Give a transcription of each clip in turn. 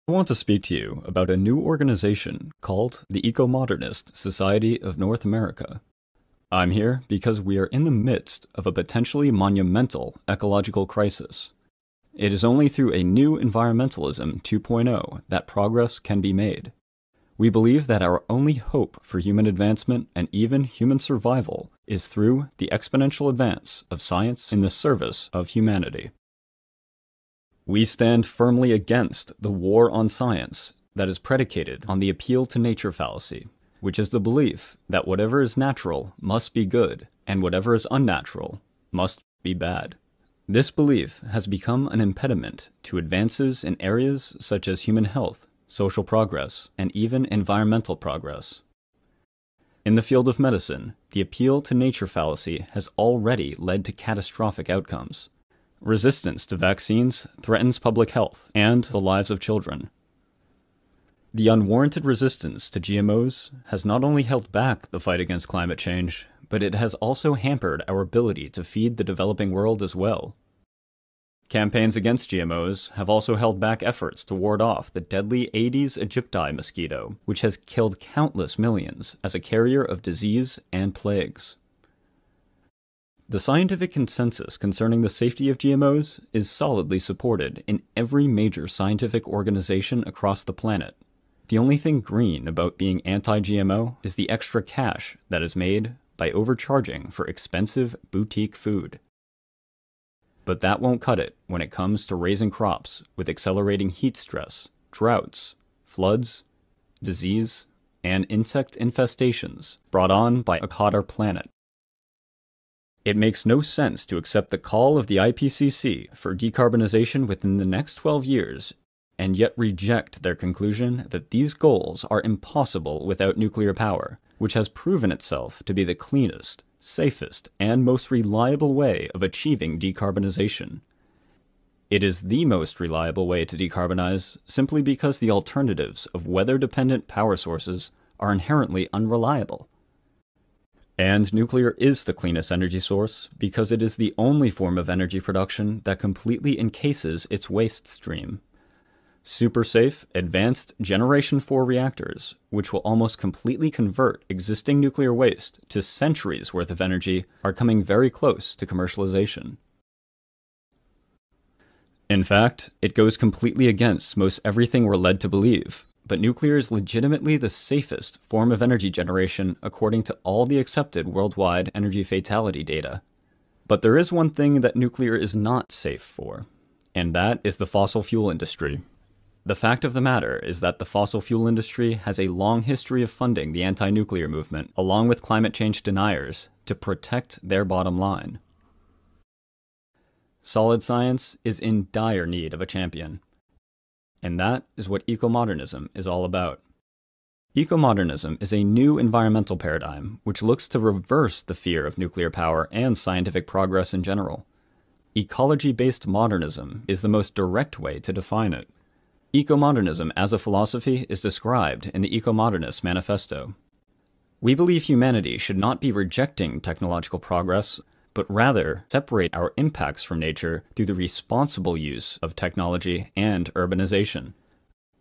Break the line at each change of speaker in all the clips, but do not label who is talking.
I want to speak to you about a new organization called the Ecomodernist Society of North America. I'm here because we are in the midst of a potentially monumental ecological crisis. It is only through a new environmentalism 2.0 that progress can be made. We believe that our only hope for human advancement and even human survival is through the exponential advance of science in the service of humanity. We stand firmly against the war on science that is predicated on the appeal to nature fallacy, which is the belief that whatever is natural must be good and whatever is unnatural must be bad. This belief has become an impediment to advances in areas such as human health, social progress, and even environmental progress. In the field of medicine, the appeal to nature fallacy has already led to catastrophic outcomes. Resistance to vaccines threatens public health and the lives of children. The unwarranted resistance to GMOs has not only held back the fight against climate change, but it has also hampered our ability to feed the developing world as well. Campaigns against GMOs have also held back efforts to ward off the deadly Aedes aegypti mosquito, which has killed countless millions as a carrier of disease and plagues. The scientific consensus concerning the safety of GMOs is solidly supported in every major scientific organization across the planet. The only thing green about being anti-GMO is the extra cash that is made by overcharging for expensive boutique food. But that won't cut it when it comes to raising crops with accelerating heat stress, droughts, floods, disease, and insect infestations brought on by a hotter planet. It makes no sense to accept the call of the IPCC for decarbonization within the next 12 years and yet reject their conclusion that these goals are impossible without nuclear power, which has proven itself to be the cleanest, safest, and most reliable way of achieving decarbonization. It is the most reliable way to decarbonize simply because the alternatives of weather-dependent power sources are inherently unreliable. And nuclear is the cleanest energy source because it is the only form of energy production that completely encases its waste stream. Super safe, advanced Generation 4 reactors, which will almost completely convert existing nuclear waste to centuries worth of energy, are coming very close to commercialization. In fact, it goes completely against most everything we're led to believe, but nuclear is legitimately the safest form of energy generation according to all the accepted worldwide energy fatality data. But there is one thing that nuclear is not safe for, and that is the fossil fuel industry. The fact of the matter is that the fossil fuel industry has a long history of funding the anti-nuclear movement, along with climate change deniers, to protect their bottom line. Solid science is in dire need of a champion. And that is what ecomodernism is all about. Ecomodernism is a new environmental paradigm which looks to reverse the fear of nuclear power and scientific progress in general. Ecology-based modernism is the most direct way to define it. Ecomodernism as a philosophy is described in the Ecomodernist manifesto. We believe humanity should not be rejecting technological progress, but rather separate our impacts from nature through the responsible use of technology and urbanization.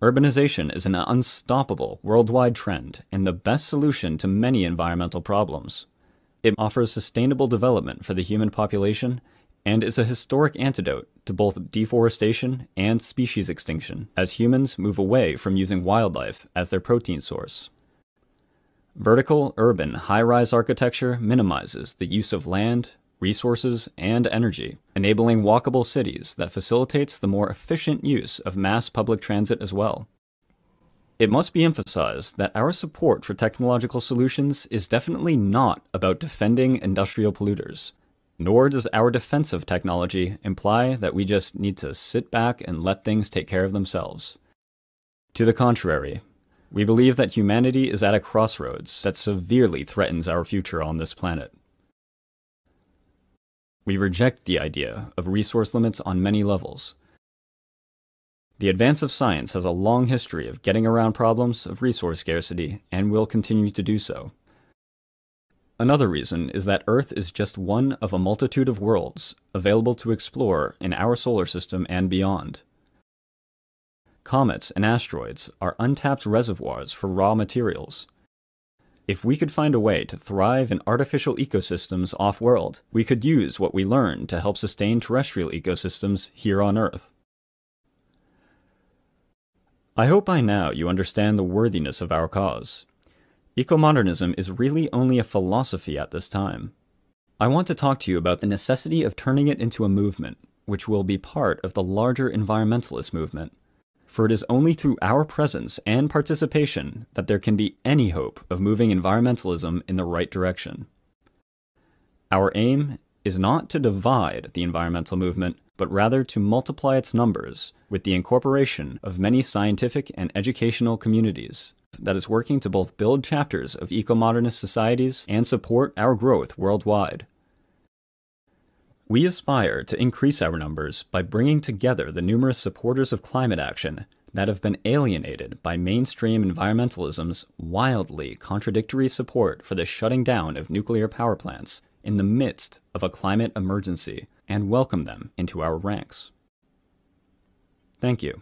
Urbanization is an unstoppable worldwide trend and the best solution to many environmental problems. It offers sustainable development for the human population and is a historic antidote to both deforestation and species extinction as humans move away from using wildlife as their protein source. Vertical, urban, high-rise architecture minimizes the use of land, resources, and energy, enabling walkable cities that facilitates the more efficient use of mass public transit as well. It must be emphasized that our support for technological solutions is definitely not about defending industrial polluters, nor does our defense of technology imply that we just need to sit back and let things take care of themselves. To the contrary, we believe that humanity is at a crossroads that severely threatens our future on this planet. We reject the idea of resource limits on many levels. The advance of science has a long history of getting around problems of resource scarcity and will continue to do so. Another reason is that Earth is just one of a multitude of worlds available to explore in our solar system and beyond. Comets and asteroids are untapped reservoirs for raw materials. If we could find a way to thrive in artificial ecosystems off-world, we could use what we learned to help sustain terrestrial ecosystems here on Earth. I hope by now you understand the worthiness of our cause. Ecomodernism is really only a philosophy at this time. I want to talk to you about the necessity of turning it into a movement, which will be part of the larger environmentalist movement. For it is only through our presence and participation that there can be any hope of moving environmentalism in the right direction. Our aim is not to divide the environmental movement, but rather to multiply its numbers with the incorporation of many scientific and educational communities that is working to both build chapters of eco-modernist societies and support our growth worldwide. We aspire to increase our numbers by bringing together the numerous supporters of climate action that have been alienated by mainstream environmentalism's wildly contradictory support for the shutting down of nuclear power plants in the midst of a climate emergency, and welcome them into our ranks. Thank you.